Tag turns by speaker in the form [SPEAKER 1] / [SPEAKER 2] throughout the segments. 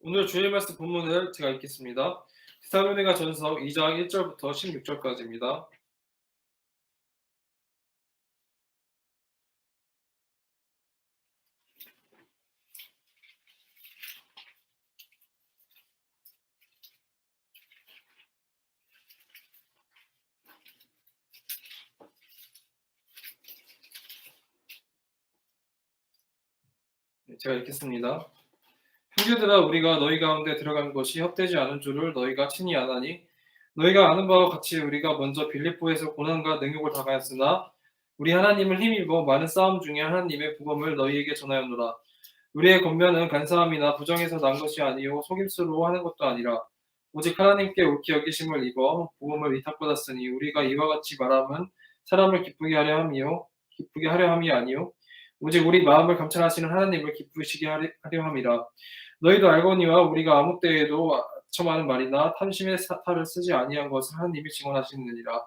[SPEAKER 1] 오늘 주일 말씀 본문을 제가 읽겠습니다. 데살로니가 전서 2장 1절부터 16절까지입니다. 제가 읽겠습니다. 형제들아, 우리가 너희 가운데 들어간 것이 헛되지 않은 줄을 너희가 친히 아나니, 너희가 아는 바와 같이 우리가 먼저 빌립보에서 고난과 능욕을 당하였으나 우리 하나님을 힘입어 많은 싸움 중에 하나님의 복음을 너희에게 전하였노라. 우리의 권면은 간사함이나 부정에서 난 것이 아니요 속임수로 하는 것도 아니라 오직 하나님께 옳게 여기심을 입어 복음을 위탁받았으니, 우리가 이와 같이 말함은 사람을 기쁘게 하려 함이 아니요 오직 우리 마음을 감찰하시는 하나님을 기쁘시게 하려 함이라. 너희도 알거니와 우리가 아무 때에도 처마는 말이나 탐심의 사탈을 쓰지 아니한 것을 하나님이 증언하시느니라.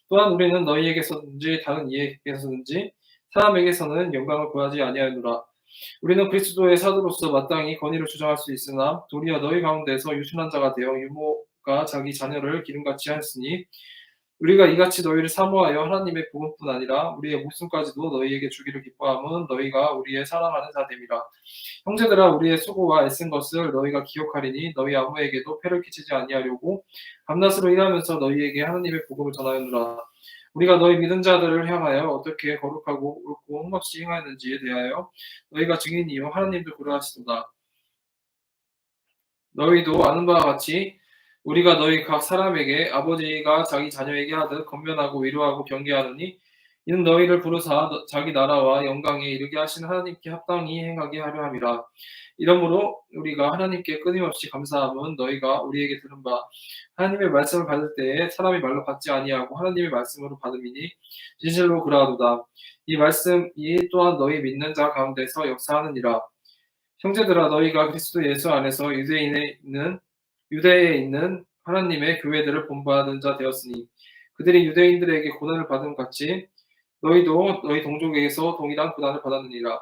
[SPEAKER 1] 또한 우리는 너희에게서든지 다른 이에게서든지 사람에게서는 영광을 구하지 아니하노라. 우리는 그리스도의 사도로서 마땅히 권위를 주장할 수 있으나 도리어 너희 가운데서 유순한 자가 되어 유모가 자기 자녀를 기름같이 하였으니, 우리가 이같이 너희를 사모하여 하나님의 복음뿐 아니라 우리의 목숨까지도 너희에게 주기를 기뻐함은 너희가 우리의 사랑하는 자됨이라. 형제들아, 우리의 수고와 애쓴 것을 너희가 기억하리니 너희 아무에게도 폐를 끼치지 아니하려고 밤낮으로 일하면서 너희에게 하나님의 복음을 전하였노라. 우리가 너희 믿은 자들을 향하여 어떻게 거룩하고 옳고 흠없이 행하였는지에 대하여 너희가 증인이요 하나님도 그러하시도다. 너희도 아는 바와 같이 우리가 너희 각 사람에게 아버지가 자기 자녀에게 하듯 권면하고 위로하고 경계하노니, 이는 너희를 부르사 자기 나라와 영광에 이르게 하신 하나님께 합당히 행하게 하려 함이라. 이러므로 우리가 하나님께 끊임없이 감사함은 너희가 우리에게 들은 바 하나님의 말씀을 받을 때에 사람의 말로 받지 아니하고 하나님의 말씀으로 받음이니 진실로 그러하도다. 이 말씀이 또한 너희 믿는 자 가운데서 역사하느니라. 형제들아, 너희가 그리스도 예수 안에서 유대에 있는 하나님의 교회들을 본받은 자 되었으니, 그들이 유대인들에게 고난을 받은 같이 너희도 너희 동족에게서 동일한 고난을 받았느니라.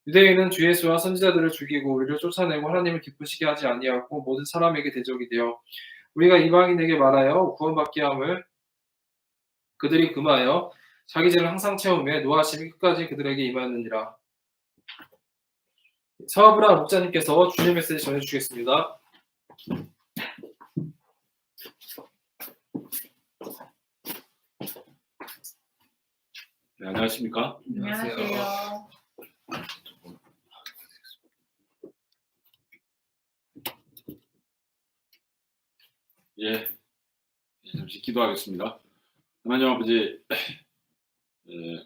[SPEAKER 1] 유대인은 주 예수와 선지자들을 죽이고 우리를 쫓아내고 하나님을 기쁘시게 하지 아니하고 모든 사람에게 대적이 되어 우리가 이방인에게 말하여 구원받게 함을 그들이 금하여 자기 죄를 항상 채우며 노하심이 끝까지 그들에게 임하였느니라. 사와브라 목사님께서 주일 메시지 전해주시겠습니다.
[SPEAKER 2] 네, 안녕하십니까?
[SPEAKER 3] 안녕하세요.
[SPEAKER 2] 잠시 기도하겠습니다. 하나님 아버지,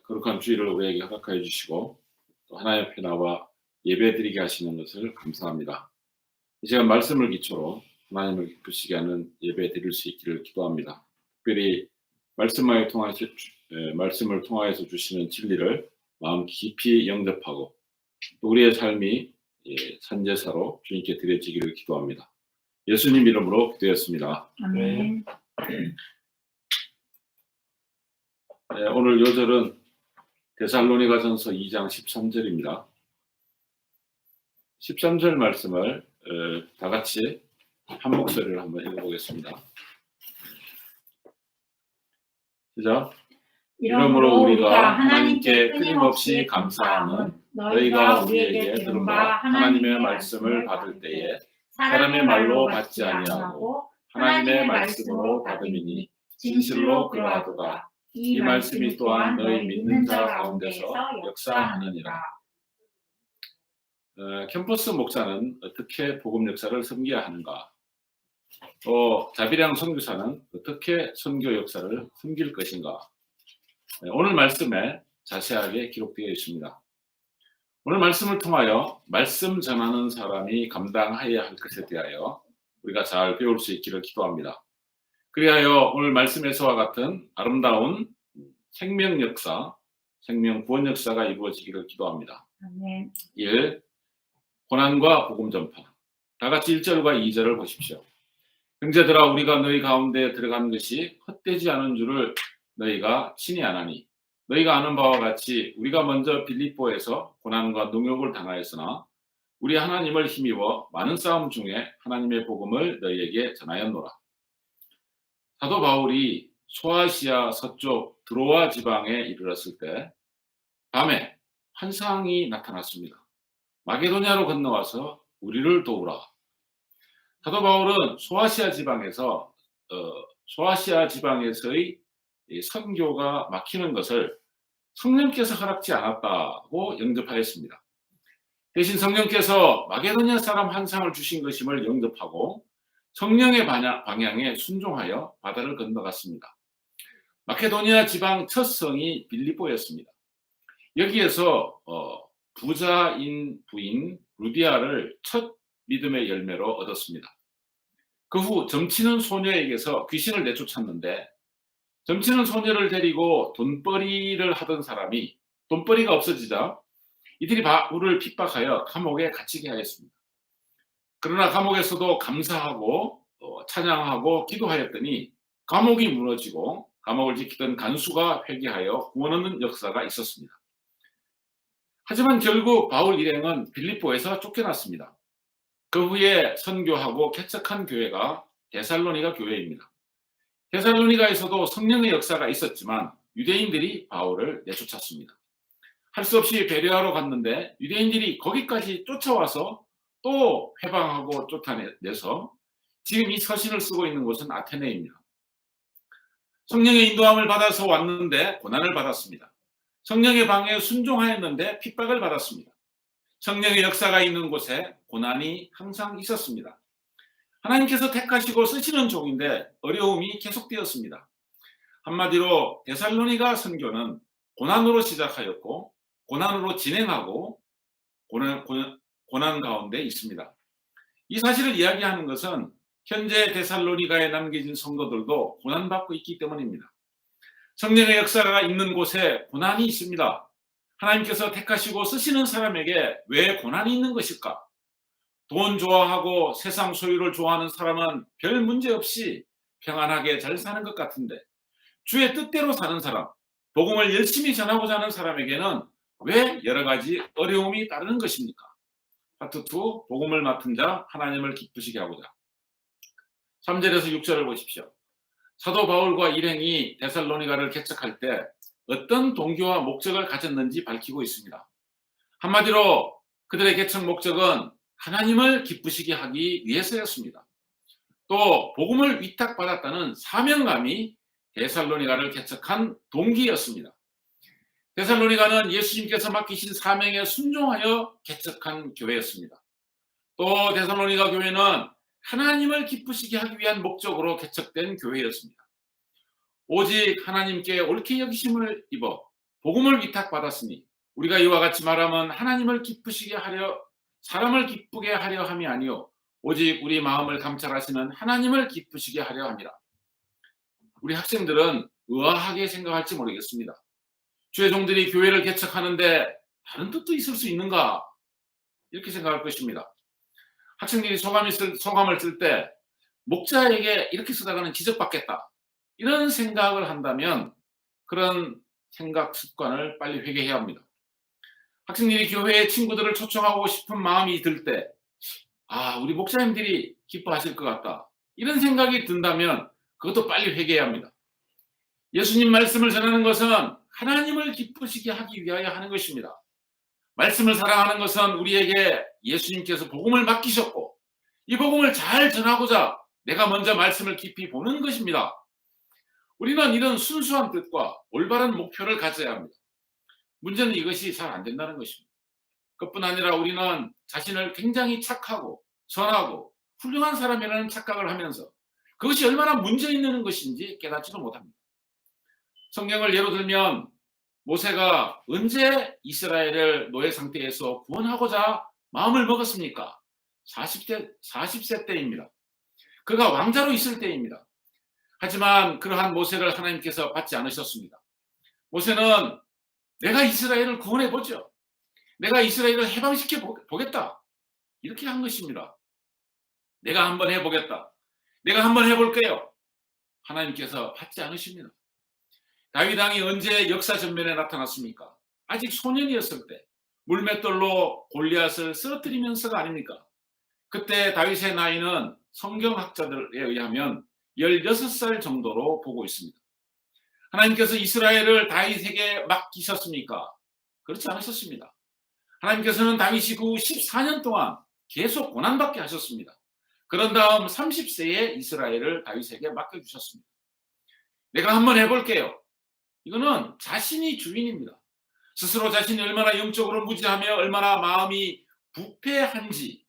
[SPEAKER 2] 거룩한 주일을 우리에게 허락하여 주시고 또 하나님 앞에 나와 예배드리게 하시는 것을 감사합니다. 이 시간 말씀을 기초로 하나님을 기쁘시게 하는 예배 드릴 수 있기를 기도합니다. 특별히 말씀을 통하여서 주시는 진리를 마음 깊이 영접하고 또 우리의 삶이 산제사로 주님께 드려지기를 기도합니다. 예수님 이름으로 기도했습니다.
[SPEAKER 3] 아멘.
[SPEAKER 2] 오늘 요절은 데살로니가 전서 2장 13절입니다. 13절 말씀을 다 같이 한 목소리를 한번 읽어보겠습니다. 시작. 이러므로 우리가 하나님께 끊임없이 감사함은 너희가 우리에게 들은 바 하나님의 말씀을 받을 때에 사람의 말로 받지 아니하고 하나님의 말씀으로 받음이니 진실로 그러하도다. 이 말씀이 또한 너희 믿는 자 가운데서 역사하느니라. 캠퍼스 목사는 어떻게 복음 역사를 섬겨야 하는가? 또 자비량 선교사는 어떻게 선교 역사를 섬길 것인가? 오늘 말씀에 자세하게 기록되어 있습니다. 오늘 말씀을 통하여 말씀 전하는 사람이 감당해야 할 것에 대하여 우리가 잘 배울 수 있기를 기도합니다. 그리하여 오늘 말씀에서와 같은 아름다운 생명 역사, 생명 구원 역사가 이루어지기를 기도합니다.
[SPEAKER 3] 아멘.
[SPEAKER 2] 1. 고난과 복음 전파. 다 같이 1절과 2절을 보십시오. 형제들아, 우리가 너희 가운데 들어간 것이 헛되지 않은 줄을 너희가 친히 아나니, 너희가 아는 바와 같이 우리가 먼저 빌립보에서 고난과 능욕을 당하였으나 우리 하나님을 힘입어 많은 싸움 중에 하나님의 복음을 너희에게 전하였노라. 사도 바울이 소아시아 서쪽 드로아 지방에 이르렀을 때 밤에 환상이 나타났습니다. 마게도냐로 건너와서 우리를 도우라. 사도 바울은 소아시아 지방에서의 이 선교가 막히는 것을 성령께서 허락지 않았다고 영접하였습니다. 대신 성령께서 마게도냐 사람 환상을 주신 것임을 영접하고 성령의 방향에 순종하여 바다를 건너갔습니다. 마케도니아 지방 첫 성이 빌립보였습니다. 여기에서 부자인 부인 루디아를 첫 믿음의 열매로 얻었습니다. 그 후 점치는 소녀에게서 귀신을 내쫓았는데 점치는 소녀를 데리고 돈벌이를 하던 사람이 돈벌이가 없어지자 이들이 바울을 핍박하여 감옥에 갇히게 하였습니다. 그러나 감옥에서도 감사하고 찬양하고 기도하였더니 감옥이 무너지고 감옥을 지키던 간수가 회개하여 구원 얻는 역사가 있었습니다. 하지만 결국 바울 일행은 빌립보에서 쫓겨났습니다. 그 후에 선교하고 개척한 교회가 데살로니가 교회입니다. 데살로니가에서도 성령의 역사가 있었지만 유대인들이 바울을 내쫓았습니다. 할 수 없이 배려하러 갔는데 유대인들이 거기까지 쫓아와서 또 회방하고 쫓아내서 지금 이 서신을 쓰고 있는 곳은 아테네입니다. 성령의 인도함을 받아서 왔는데 고난을 받았습니다. 성령의 방해에 순종하였는데 핍박을 받았습니다. 성령의 역사가 있는 곳에 고난이 항상 있었습니다. 하나님께서 택하시고 쓰시는 종인데 어려움이 계속되었습니다. 한마디로 데살로니가 선교는 고난으로 시작하였고 고난으로 진행하고 고난 가운데 있습니다. 이 사실을 이야기하는 것은 현재 데살로니가에 남겨진 성도들도 고난받고 있기 때문입니다. 성령의 역사가 있는 곳에 고난이 있습니다. 하나님께서 택하시고 쓰시는 사람에게 왜 고난이 있는 것일까? 돈 좋아하고 세상 소유를 좋아하는 사람은 별 문제 없이 평안하게 잘 사는 것 같은데 주의 뜻대로 사는 사람, 복음을 열심히 전하고자 하는 사람에게는 왜 여러 가지 어려움이 따르는 것입니까? 파트 2, 복음을 맡은 자, 하나님을 기쁘시게 하고자. 3절에서 6절을 보십시오. 사도 바울과 일행이 데살로니가를 개척할 때 어떤 동기와 목적을 가졌는지 밝히고 있습니다. 한마디로 그들의 개척 목적은 하나님을 기쁘시게 하기 위해서였습니다. 또 복음을 위탁받았다는 사명감이 데살로니가를 개척한 동기였습니다. 데살로니가는 예수님께서 맡기신 사명에 순종하여 개척한 교회였습니다. 또 데살로니가 교회는 하나님을 기쁘시게 하기 위한 목적으로 개척된 교회였습니다. 오직 하나님께 옳게 여기심을 입어 복음을 위탁받았으니 우리가 이와 같이 말하면 하나님을 기쁘시게 하려 사람을 기쁘게 하려 함이 아니요 오직 우리 마음을 감찰하시는 하나님을 기쁘시게 하려 함이라. 우리 학생들은 의아하게 생각할지 모르겠습니다. 주의 종들이 교회를 개척하는데 다른 뜻도 있을 수 있는가? 이렇게 생각할 것입니다. 학생들이 소감을 쓸 때 목자에게 이렇게 쓰다가는 지적받겠다. 이런 생각을 한다면 그런 생각 습관을 빨리 회개해야 합니다. 학생들이 교회의 친구들을 초청하고 싶은 마음이 들 때 우리 목사님들이 기뻐하실 것 같다. 이런 생각이 든다면 그것도 빨리 회개해야 합니다. 예수님 말씀을 전하는 것은 하나님을 기쁘시게 하기 위하여 하는 것입니다. 말씀을 사랑하는 것은 우리에게 예수님께서 복음을 맡기셨고 이 복음을 잘 전하고자 내가 먼저 말씀을 깊이 보는 것입니다. 우리는 이런 순수한 뜻과 올바른 목표를 가져야 합니다. 문제는 이것이 잘 안 된다는 것입니다. 그뿐 아니라 우리는 자신을 굉장히 착하고 선하고 훌륭한 사람이라는 착각을 하면서 그것이 얼마나 문제 있는 것인지 깨닫지도 못합니다. 성경을 예로 들면 모세가 언제 이스라엘을 노예 상태에서 구원하고자 마음을 먹었습니까? 40세 때입니다. 그가 왕자로 있을 때입니다. 하지만 그러한 모세를 하나님께서 받지 않으셨습니다. 모세는 내가 이스라엘을 구원해보죠. 내가 이스라엘을 해방시켜 보겠다. 이렇게 한 것입니다. 내가 한번 해보겠다. 내가 한번 해볼게요. 하나님께서 받지 않으십니다. 다윗 왕이 언제 역사 전면에 나타났습니까? 아직 소년이었을 때 물맷돌로 골리앗을 쓰러뜨리면서가 아닙니까? 그때 다윗의 나이는 성경학자들에 의하면 16살 정도로 보고 있습니다. 하나님께서 이스라엘을 다윗에게 맡기셨습니까? 그렇지 않으셨습니다. 하나님께서는 다윗이 그 후 14년 동안 계속 고난받게 하셨습니다. 그런 다음 30세에 이스라엘을 다윗에게 맡겨주셨습니다. 내가 한번 해볼게요. 이거는 자신이 주인입니다. 스스로 자신이 얼마나 영적으로 무지하며 얼마나 마음이 부패한지,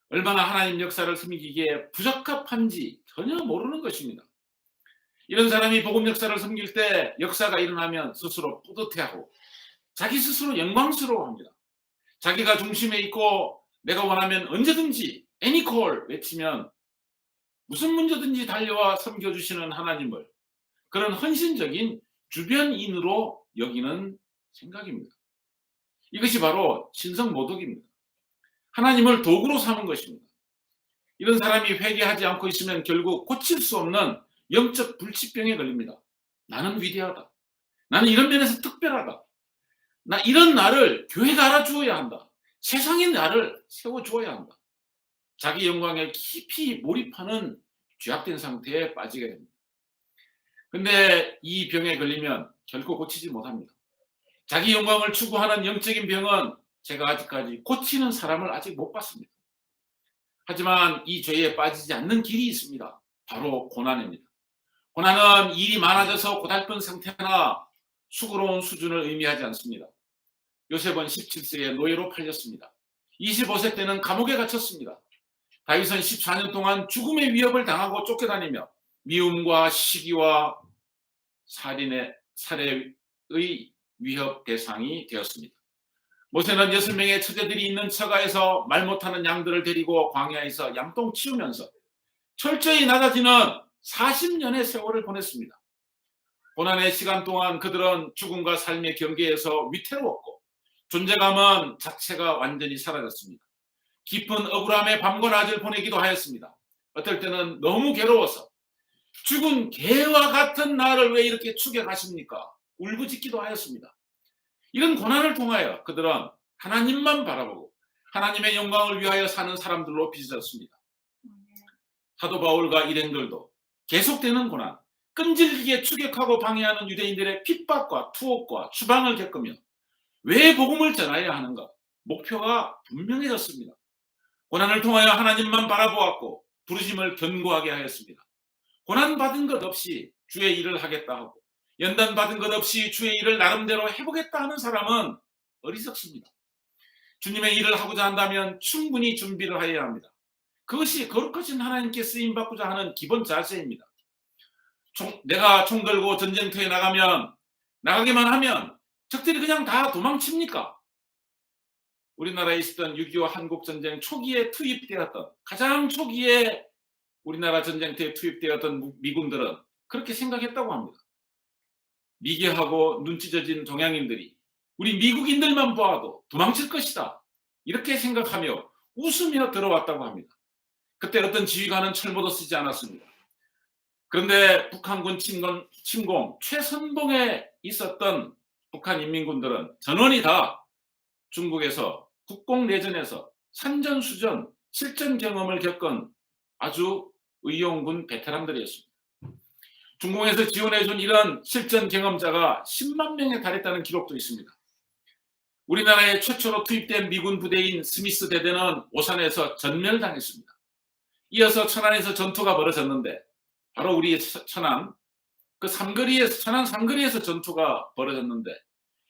[SPEAKER 2] 얼마나 하나님 역사를 섬기기에 부적합한지 전혀 모르는 것입니다. 이런 사람이 복음 역사를 섬길 때 역사가 일어나면 스스로 뿌듯해하고 자기 스스로 영광스러워합니다. 자기가 중심에 있고 내가 원하면 언제든지 애니콜 외치면 무슨 문제든지 달려와 섬겨주시는 하나님을 그런 헌신적인 주변인으로 여기는 생각입니다. 이것이 바로 신성모독입니다. 하나님을 도구로 삼은 것입니다. 이런 사람이 회개하지 않고 있으면 결국 고칠 수 없는 영적 불치병에 걸립니다. 나는 위대하다. 나는 이런 면에서 특별하다. 이런 나를 교회가 알아주어야 한다. 세상이 나를 세워주어야 한다. 자기 영광에 깊이 몰입하는 죄악된 상태에 빠지게 됩니다. 근데 이 병에 걸리면 결코 고치지 못합니다. 자기 영광을 추구하는 영적인 병은 제가 아직까지 고치는 사람을 아직 못 봤습니다. 하지만 이 죄에 빠지지 않는 길이 있습니다. 바로 고난입니다. 고난은 일이 많아져서 고달픈 상태나 수고로운 수준을 의미하지 않습니다. 요셉은 17세에 노예로 팔렸습니다. 25세 때는 감옥에 갇혔습니다. 다윗은 14년 동안 죽음의 위협을 당하고 쫓겨다니며 미움과 시기와 살해의 위협 대상이 되었습니다. 모세는 6명의 처제들이 있는 처가에서 말 못하는 양들을 데리고 광야에서 양똥 치우면서 철저히 낮아지는 40년의 세월을 보냈습니다. 고난의 시간 동안 그들은 죽음과 삶의 경계에서 위태로웠고 존재감은 자체가 완전히 사라졌습니다. 깊은 억울함의 밤과 낮을 보내기도 하였습니다. 어떨 때는 너무 괴로워서 죽은 개와 같은 나를 왜 이렇게 추격하십니까? 울부짖기도 하였습니다. 이런 고난을 통하여 그들은 하나님만 바라보고 하나님의 영광을 위하여 사는 사람들로 빚어졌습니다. 사도 바울과 일행들도 계속되는 고난, 끈질기게 추격하고 방해하는 유대인들의 핍박과 투옥과 추방을 겪으며 왜 복음을 전하여야 하는가? 목표가 분명해졌습니다. 고난을 통하여 하나님만 바라보았고 부르심을 견고하게 하였습니다. 고난받은 것 없이 주의 일을 하겠다 하고 연단받은 것 없이 주의 일을 나름대로 해보겠다 하는 사람은 어리석습니다. 주님의 일을 하고자 한다면 충분히 준비를 해야 합니다. 그것이 거룩하신 하나님께 쓰임받고자 하는 기본 자세입니다. 내가 총 들고 전쟁터에 나가기만 하면 적들이 그냥 다 도망칩니까? 우리나라에 있었던 6.25 한국전쟁 초기에 투입되었던 가장 초기에 우리나라 전쟁터에 투입되었던 미군들은 그렇게 생각했다고 합니다. 미개하고 눈 찢어진 동양인들이 우리 미국인들만 보아도 도망칠 것이다. 이렇게 생각하며 웃으며 들어왔다고 합니다. 그때 어떤 지휘관은 철모도 쓰지 않았습니다. 그런데 북한군 침공 최선봉에 있었던 북한 인민군들은 전원이 다 중국에서 국공내전에서 산전수전 실전 경험을 겪은 아주 의용군 베테랑들이었습니다. 중공에서 지원해준 이런 실전 경험자가 10만 명에 달했다는 기록도 있습니다. 우리나라에 최초로 투입된 미군 부대인 스미스 대대는 오산에서 전멸당했습니다. 이어서 천안에서 전투가 벌어졌는데 바로 우리 천안 천안 삼거리에서 전투가 벌어졌는데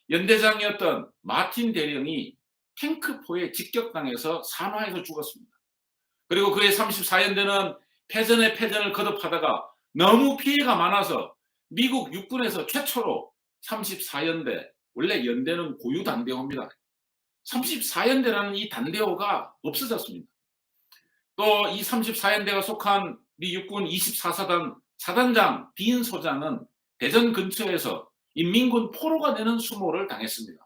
[SPEAKER 2] 연대장이었던 마틴 대령이 탱크포에 직격당해서 산화해서 죽었습니다. 그리고 그의 34연대는 패전에 패전을 거듭하다가 너무 피해가 많아서 미국 육군에서 최초로 34연대, 원래 연대는 고유단대호입니다. 34연대라는 이 단대호가 없어졌습니다. 또 이 34연대가 속한 미 육군 24사단 사단장 빈 소장은 대전 근처에서 인민군 포로가 되는 수모를 당했습니다.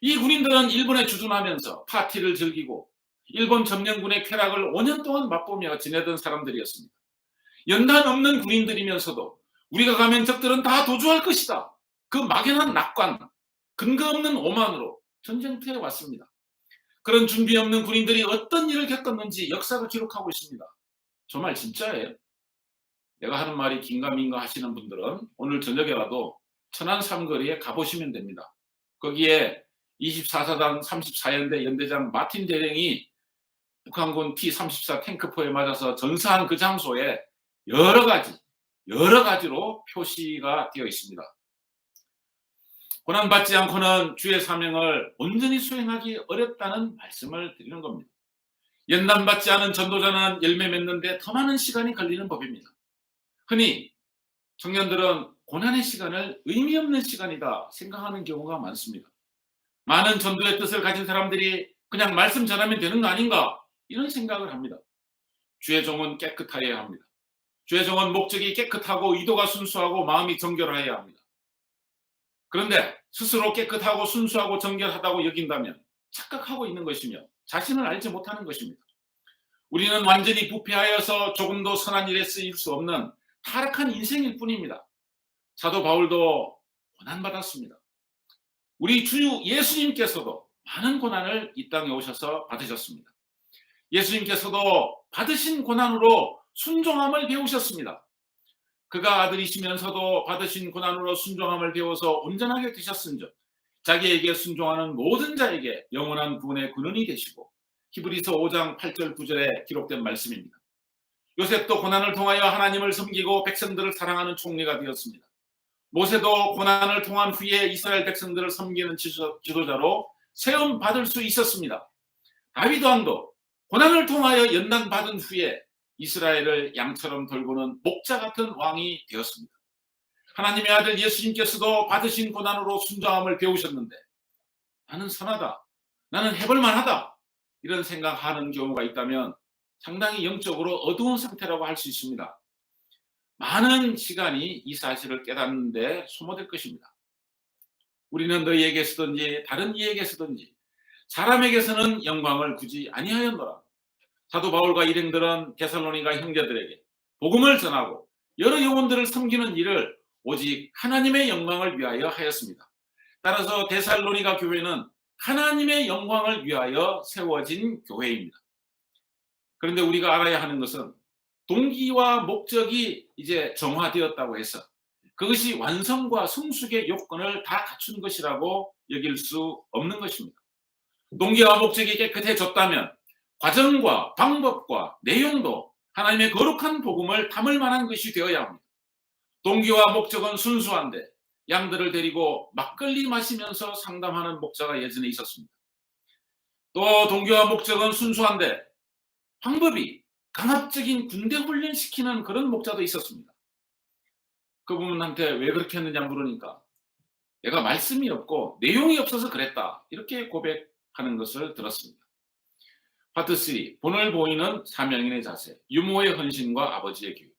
[SPEAKER 2] 이 군인들은 일본에 주둔하면서 파티를 즐기고 일본 점령군의 쾌락을 5년 동안 맛보며 지내던 사람들이었습니다. 연단 없는 군인들이면서도 우리가 가면 적들은 다 도주할 것이다. 그 막연한 낙관, 근거 없는 오만으로 전쟁터에 왔습니다. 그런 준비 없는 군인들이 어떤 일을 겪었는지 역사가 기록하고 있습니다. 정말 진짜예요. 내가 하는 말이 긴가민가 하시는 분들은 오늘 저녁에라도 천안 삼거리에 가보시면 됩니다. 거기에 24사단 34연대 연대장 마틴 대령이 북한군 T-34 탱크포에 맞아서 전사한 그 장소에 여러 가지로 표시가 되어 있습니다. 고난받지 않고는 주의 사명을 온전히 수행하기 어렵다는 말씀을 드리는 겁니다. 연단받지 않은 전도자는 열매 맺는데 더 많은 시간이 걸리는 법입니다. 흔히 청년들은 고난의 시간을 의미 없는 시간이다 생각하는 경우가 많습니다. 많은 전도의 뜻을 가진 사람들이 그냥 말씀 전하면 되는 거 아닌가 이런 생각을 합니다. 주의 종은 깨끗하여야 합니다. 주의 종은 목적이 깨끗하고 의도가 순수하고 마음이 정결하여야 합니다. 그런데 스스로 깨끗하고 순수하고 정결하다고 여긴다면 착각하고 있는 것이며 자신을 알지 못하는 것입니다. 우리는 완전히 부패하여서 조금도 선한 일에 쓰일 수 없는 타락한 인생일 뿐입니다. 사도 바울도 고난받았습니다. 우리 주 예수님께서도 많은 고난을 이 땅에 오셔서 받으셨습니다. 예수님께서도 받으신 고난으로 순종함을 배우셨습니다. 그가 아들이시면서도 받으신 고난으로 순종함을 배워서 온전하게 되셨은즉 자기에게 순종하는 모든 자에게 영원한 구원의 근원이 되시고 히브리서 5장 8절 9절에 기록된 말씀입니다. 요셉도 고난을 통하여 하나님을 섬기고 백성들을 사랑하는 총리가 되었습니다. 모세도 고난을 통한 후에 이스라엘 백성들을 섬기는 지도자로 세움 받을 수 있었습니다. 다윗 왕도 고난을 통하여 연단 받은 후에 이스라엘을 양처럼 돌보는 목자 같은 왕이 되었습니다. 하나님의 아들 예수님께서도 받으신 고난으로 순종함을 배우셨는데 나는 선하다, 나는 해볼 만하다 이런 생각하는 경우가 있다면 상당히 영적으로 어두운 상태라고 할 수 있습니다. 많은 시간이 이 사실을 깨닫는 데 소모될 것입니다. 우리는 너희에게서든지 다른 이에게서든지 사람에게서는 영광을 굳이 아니하였노라. 사도 바울과 일행들은 데살로니가 형제들에게 복음을 전하고 여러 영혼들을 섬기는 일을 오직 하나님의 영광을 위하여 하였습니다. 따라서 데살로니가 교회는 하나님의 영광을 위하여 세워진 교회입니다. 그런데 우리가 알아야 하는 것은 동기와 목적이 이제 정화되었다고 해서 그것이 완성과 성숙의 요건을 다 갖춘 것이라고 여길 수 없는 것입니다. 동기와 목적이 깨끗해졌다면 과정과 방법과 내용도 하나님의 거룩한 복음을 담을 만한 것이 되어야 합니다. 동기와 목적은 순수한데 양들을 데리고 막걸리 마시면서 상담하는 목자가 예전에 있었습니다. 또 동기와 목적은 순수한데 방법이 강압적인 군대 훈련시키는 그런 목자도 있었습니다. 그분한테 왜 그렇게 했느냐 물으니까 내가 말씀이 없고 내용이 없어서 그랬다 이렇게 고백하는 것을 들었습니다. 파트 3. 본을 보이는 사명인의 자세, 유모의 헌신과 아버지의 교육.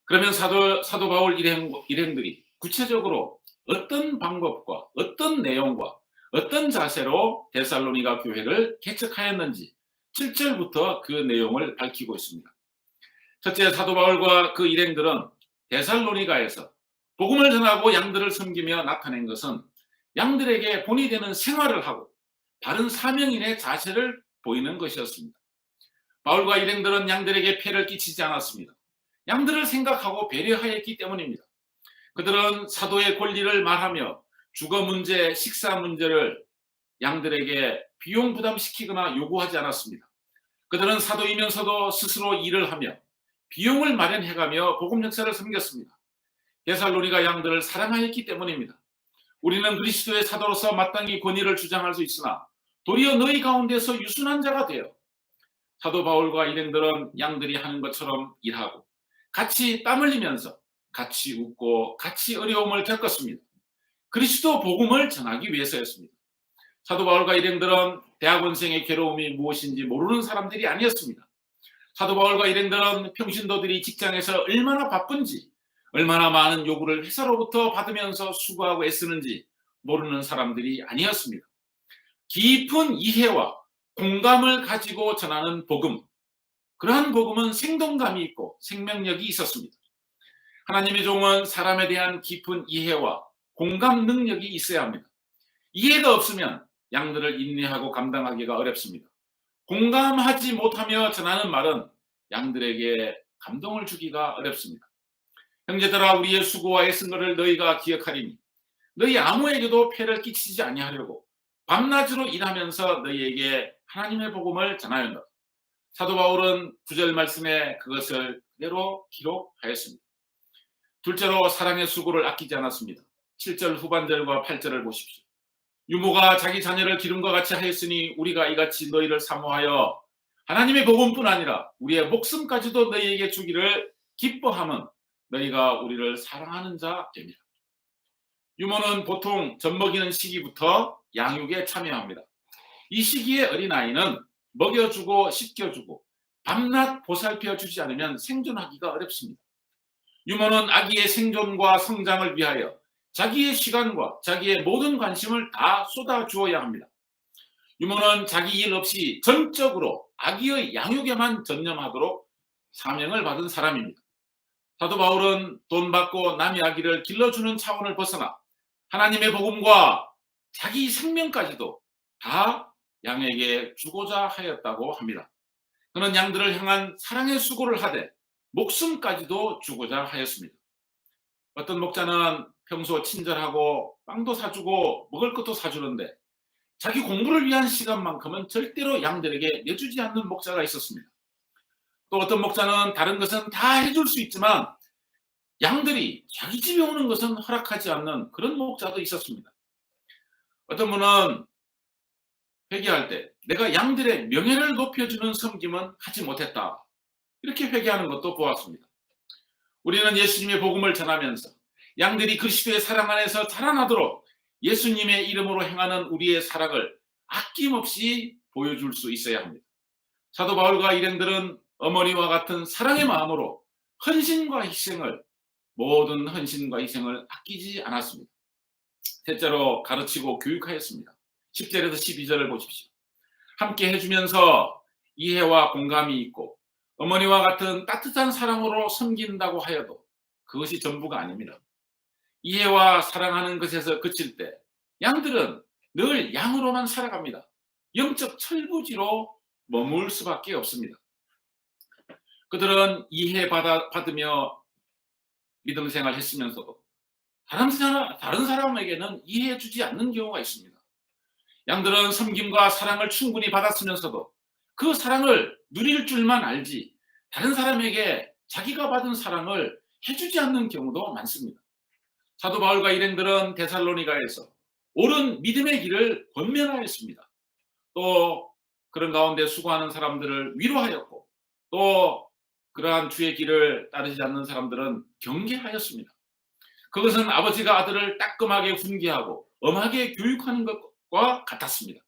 [SPEAKER 2] 그러면 사도 바울 일행들이 구체적으로 어떤 방법과 어떤 내용과 어떤 자세로 데살로니가 교회를 개척하였는지 7절부터 그 내용을 밝히고 있습니다. 첫째, 사도 바울과 그 일행들은 데살로니가에서 복음을 전하고 양들을 섬기며 나타낸 것은 양들에게 본이 되는 생활을 하고 바른 사명인의 자세를 보이는 것이었습니다. 바울과 일행들은 양들에게 폐를 끼치지 않았습니다. 양들을 생각하고 배려하였기 때문입니다. 그들은 사도의 권리를 말하며 주거 문제, 식사 문제를 양들에게 비용 부담시키거나 요구하지 않았습니다. 그들은 사도이면서도 스스로 일을 하며 비용을 마련해가며 복음 역사를 섬겼습니다. 데살로니가 양들을 사랑하였기 때문입니다. 우리는 그리스도의 사도로서 마땅히 권위를 주장할 수 있으나 도리어 너희 가운데서 유순한 자가 되어 사도 바울과 일행들은 양들이 하는 것처럼 일하고 같이 땀 흘리면서 같이 웃고 같이 어려움을 겪었습니다. 그리스도 복음을 전하기 위해서였습니다. 사도 바울과 일행들은 대학원생의 괴로움이 무엇인지 모르는 사람들이 아니었습니다. 사도 바울과 일행들은 평신도들이 직장에서 얼마나 바쁜지 얼마나 많은 요구를 회사로부터 받으면서 수고하고 애쓰는지 모르는 사람들이 아니었습니다. 깊은 이해와 공감을 가지고 전하는 복음, 그러한 복음은 생동감이 있고 생명력이 있었습니다. 하나님의 종은 사람에 대한 깊은 이해와 공감 능력이 있어야 합니다. 이해가 없으면 양들을 인내하고 감당하기가 어렵습니다. 공감하지 못하며 전하는 말은 양들에게 감동을 주기가 어렵습니다. 형제들아, 우리의 수고와 애쓴 것을 너희가 기억하리니 너희 아무에게도 폐를 끼치지 아니하려고 밤낮으로 일하면서 너희에게 하나님의 복음을 전하였노라. 사도 바울은 9절 말씀에 그것을 그대로 기록하였습니다. 둘째로 사랑의 수고를 아끼지 않았습니다. 7절 후반절과 8절을 보십시오. 유모가 자기 자녀를 기름과 같이 하였으니 우리가 이같이 너희를 사모하여 하나님의 복음뿐 아니라 우리의 목숨까지도 너희에게 주기를 기뻐함은 너희가 우리를 사랑하는 자 됨이라. 유모는 보통 젖먹이는 시기부터 양육에 참여합니다. 이 시기에 어린아이는 먹여주고 씻겨주고 밤낮 보살펴주지 않으면 생존하기가 어렵습니다. 유모는 아기의 생존과 성장을 위하여 자기의 시간과 자기의 모든 관심을 다 쏟아주어야 합니다. 유모는 자기 일 없이 전적으로 아기의 양육에만 전념하도록 사명을 받은 사람입니다. 사도 바울은 돈 받고 남의 아기를 길러주는 차원을 벗어나 하나님의 복음과 자기 생명까지도 다 양에게 주고자 하였다고 합니다. 그는 양들을 향한 사랑의 수고를 하되 목숨까지도 주고자 하였습니다. 어떤 목자는 평소 친절하고 빵도 사주고 먹을 것도 사주는데 자기 공부를 위한 시간만큼은 절대로 양들에게 내주지 않는 목자가 있었습니다. 또 어떤 목자는 다른 것은 다 해줄 수 있지만 양들이 자기 집에 오는 것은 허락하지 않는 그런 목자도 있었습니다. 어떤 분은 회개할 때 내가 양들의 명예를 높여주는 섬김은 하지 못했다, 이렇게 회개하는 것도 보았습니다. 우리는 예수님의 복음을 전하면서 양들이 그리스도의 사랑 안에서 자라나도록 예수님의 이름으로 행하는 우리의 사랑을 아낌없이 보여줄 수 있어야 합니다. 사도 바울과 일행들은 어머니와 같은 사랑의 마음으로 모든 헌신과 희생을 아끼지 않았습니다. 셋째로 가르치고 교육하였습니다. 10절에서 12절을 보십시오. 함께 해주면서 이해와 공감이 있고 어머니와 같은 따뜻한 사랑으로 섬긴다고 하여도 그것이 전부가 아닙니다. 이해와 사랑하는 것에서 그칠 때 양들은 늘 양으로만 살아갑니다. 영적 철부지로 머물 수밖에 없습니다. 그들은 이해받으며 믿음 생활 했으면서도 다른 사람에게는 이해해주지 않는 경우가 있습니다. 양들은 섬김과 사랑을 충분히 받았으면서도 그 사랑을 누릴 줄만 알지 다른 사람에게 자기가 받은 사랑을 해주지 않는 경우도 많습니다. 사도 바울과 일행들은 데살로니가에서 옳은 믿음의 길을 권면하였습니다. 또 그런 가운데 수고하는 사람들을 위로하였고 또 그러한 주의 길을 따르지 않는 사람들은 경계하였습니다. 그것은 아버지가 아들을 따끔하게 훈계하고 엄하게 교육하는 것과 같았습니다.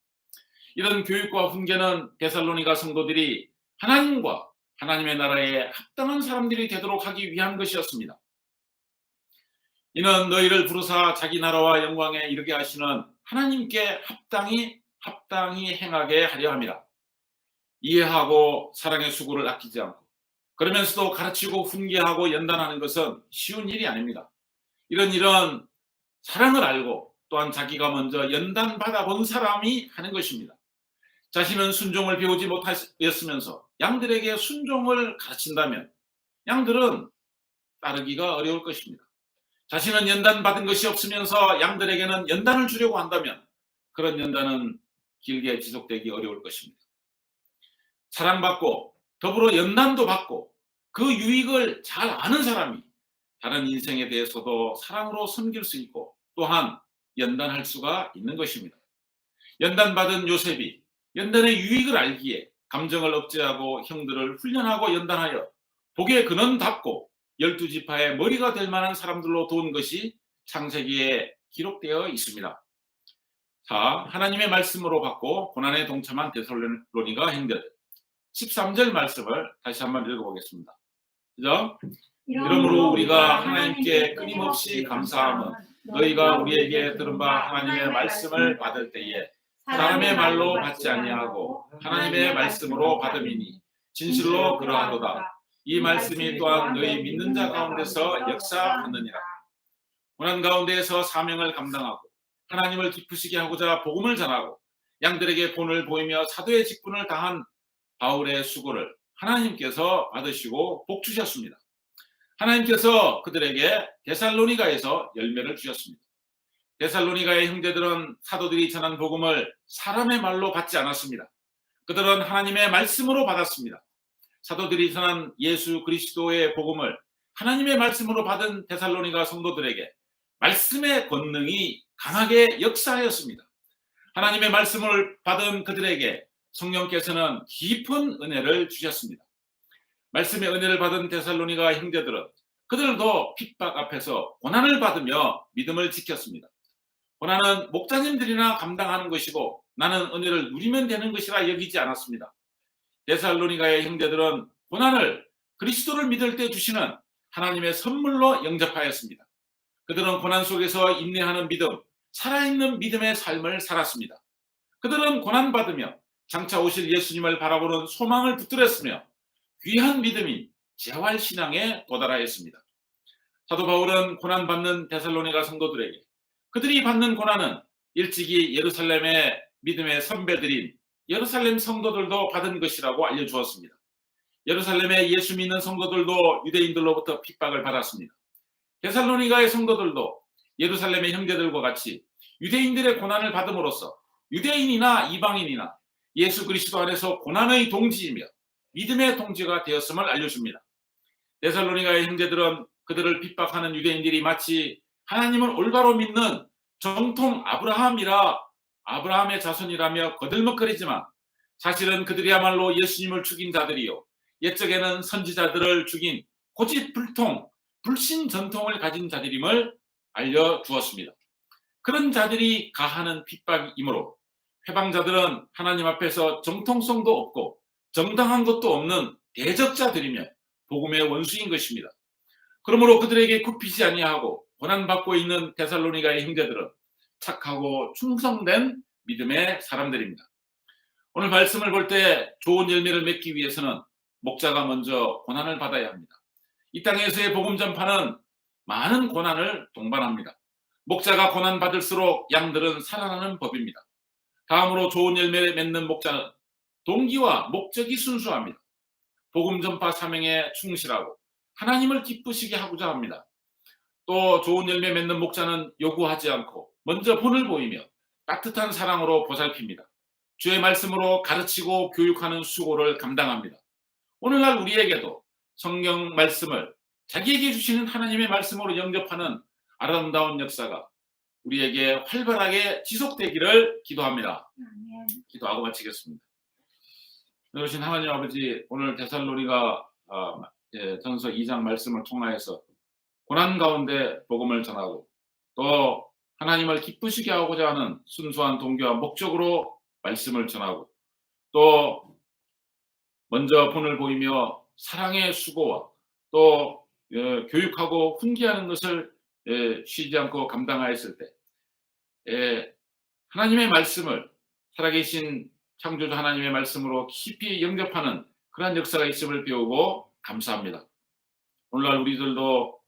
[SPEAKER 2] 이런 교육과 훈계는 데살로니가 성도들이 하나님과 하나님의 나라에 합당한 사람들이 되도록 하기 위한 것이었습니다. 이는 너희를 부르사 자기 나라와 영광에 이르게 하시는 하나님께 합당히 행하게 하려 함이라. 이해하고 사랑의 수고를 아끼지 않고 그러면서도 가르치고 훈계하고 연단하는 것은 쉬운 일이 아닙니다. 이런 일은 사랑을 알고 또한 자기가 먼저 연단받아 본 사람이 하는 것입니다. 자신은 순종을 배우지 못하였으면서 양들에게 순종을 가르친다면 양들은 따르기가 어려울 것입니다. 자신은 연단받은 것이 없으면서 양들에게는 연단을 주려고 한다면 그런 연단은 길게 지속되기 어려울 것입니다. 사랑받고 더불어 연단도 받고 그 유익을 잘 아는 사람이 다른 인생에 대해서도 사랑으로 섬길 수 있고 또한 연단할 수가 있는 것입니다. 연단받은 요셉이 연단의 유익을 알기에 감정을 억제하고 형들을 훈련하고 연단하여 복의 근원답고 12지파의 머리가 될 만한 사람들로 도운 것이 창세기에 기록되어 있습니다. 자, 하나님의 말씀으로 받고 고난에 동참한 데살로니가 행들 13절 말씀을 다시 한번 읽어보겠습니다. 그죠? 이러므로 우리가 하나님께 끊임없이 감사함은 너희가 우리에게 들은 바 하나님의 말씀을 받을 때에 사람의 말로 받지 아니하고 하나님의 말씀으로 받음이니 진실로 그러하도다. 이 말씀이 또한 너희 믿는 자 가운데서 역사하느니라. 고난 가운데에서 사명을 감당하고 하나님을 기쁘시게 하고자 복음을 전하고 양들에게 본을 보이며 사도의 직분을 다한 바울의 수고를 하나님께서 받으시고 복 주셨습니다. 하나님께서 그들에게 데살로니가에서 열매를 주셨습니다. 데살로니가의 형제들은 사도들이 전한 복음을 사람의 말로 받지 않았습니다. 그들은 하나님의 말씀으로 받았습니다. 사도들이 전한 예수 그리스도의 복음을 하나님의 말씀으로 받은 데살로니가 성도들에게 말씀의 권능이 강하게 역사하였습니다. 하나님의 말씀을 받은 그들에게 성령께서는 깊은 은혜를 주셨습니다. 말씀의 은혜를 받은 데살로니가 형제들은 그들도 핍박 앞에서 고난을 받으며 믿음을 지켰습니다. 고난은 목자님들이나 감당하는 것이고 나는 은혜를 누리면 되는 것이라 여기지 않았습니다. 데살로니가의 형제들은 고난을 그리스도를 믿을 때 주시는 하나님의 선물로 영접하였습니다. 그들은 고난 속에서 인내하는 믿음, 살아있는 믿음의 삶을 살았습니다. 그들은 고난받으며 장차 오실 예수님을 바라보는 소망을 붙들었으며 귀한 믿음인 재활신앙에 도달하였습니다. 사도 바울은 고난받는 데살로니가 성도들에게 그들이 받는 고난은 일찍이 예루살렘의 믿음의 선배들인 예루살렘 성도들도 받은 것이라고 알려주었습니다. 예루살렘의 예수 믿는 성도들도 유대인들로부터 핍박을 받았습니다. 데살로니가의 성도들도 예루살렘의 형제들과 같이 유대인들의 고난을 받음으로써 유대인이나 이방인이나 예수 그리스도 안에서 고난의 동지이며 믿음의 동지가 되었음을 알려줍니다. 데살로니가의 형제들은 그들을 핍박하는 유대인들이 마치 하나님을 올바로 믿는 정통 아브라함의 자손이라며 거들먹거리지만 사실은 그들이야말로 예수님을 죽인 자들이요 옛적에는 선지자들을 죽인 고집불통 불신 전통을 가진 자들임을 알려주었습니다. 그런 자들이 가하는 핍박이므로 회방자들은 하나님 앞에서 정통성도 없고 정당한 것도 없는 대적자들이며 복음의 원수인 것입니다. 그러므로 그들에게 굽히지 아니하고 고난받고 있는 데살로니가의 형제들은 착하고 충성된 믿음의 사람들입니다. 오늘 말씀을 볼 때 좋은 열매를 맺기 위해서는 목자가 먼저 고난을 받아야 합니다. 이 땅에서의 복음 전파는 많은 고난을 동반합니다. 목자가 고난받을수록 양들은 살아나는 법입니다. 다음으로 좋은 열매를 맺는 목자는 동기와 목적이 순수합니다. 복음 전파 사명에 충실하고 하나님을 기쁘시게 하고자 합니다. 또 좋은 열매 맺는 목자는 요구하지 않고 먼저 본을 보이며 따뜻한 사랑으로 보살핍니다. 주의 말씀으로 가르치고 교육하는 수고를 감당합니다. 오늘날 우리에게도 성경 말씀을 자기에게 주시는 하나님의 말씀으로 영접하는 아름다운 역사가 우리에게 활발하게 지속되기를 기도합니다.
[SPEAKER 3] 아멘.
[SPEAKER 2] 기도하고 마치겠습니다. 그러신 하나님 아버지, 오늘 데살로니가 전서 2장 말씀을 통하여서 고난 가운데 복음을 전하고 또 하나님을 기쁘시게 하고자 하는 순수한 동기와 목적으로 말씀을 전하고 또 먼저 본을 보이며 사랑의 수고와 또 교육하고 훈계하는 것을 쉬지 않고 감당하였을 때 하나님의 말씀을 살아계신 창조주 하나님의 말씀으로 깊이 영접하는 그러한 역사가 있음을 배우고 감사합니다. 오늘날 우리들도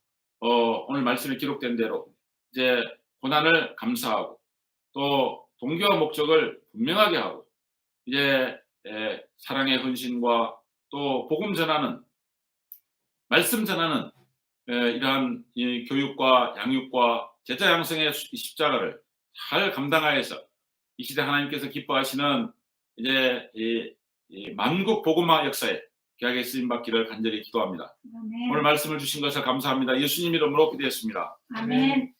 [SPEAKER 2] 오늘 말씀에 기록된 대로 이제 고난을 감사하고 또 동기와 목적을 분명하게 하고 이제 사랑의 헌신과 또 복음 전하는 말씀 전하는 이러한 교육과 양육과 제자 양성의 십자가를 잘 감당하여서 이 시대 하나님께서 기뻐하시는 이제 이 만국 복음화 역사에 귀하게 쓰임 받기를 간절히 기도합니다.
[SPEAKER 3] 아멘.
[SPEAKER 2] 오늘 말씀을 주신 것을 감사합니다. 예수님 이름으로 기도했습니다.
[SPEAKER 3] 아멘.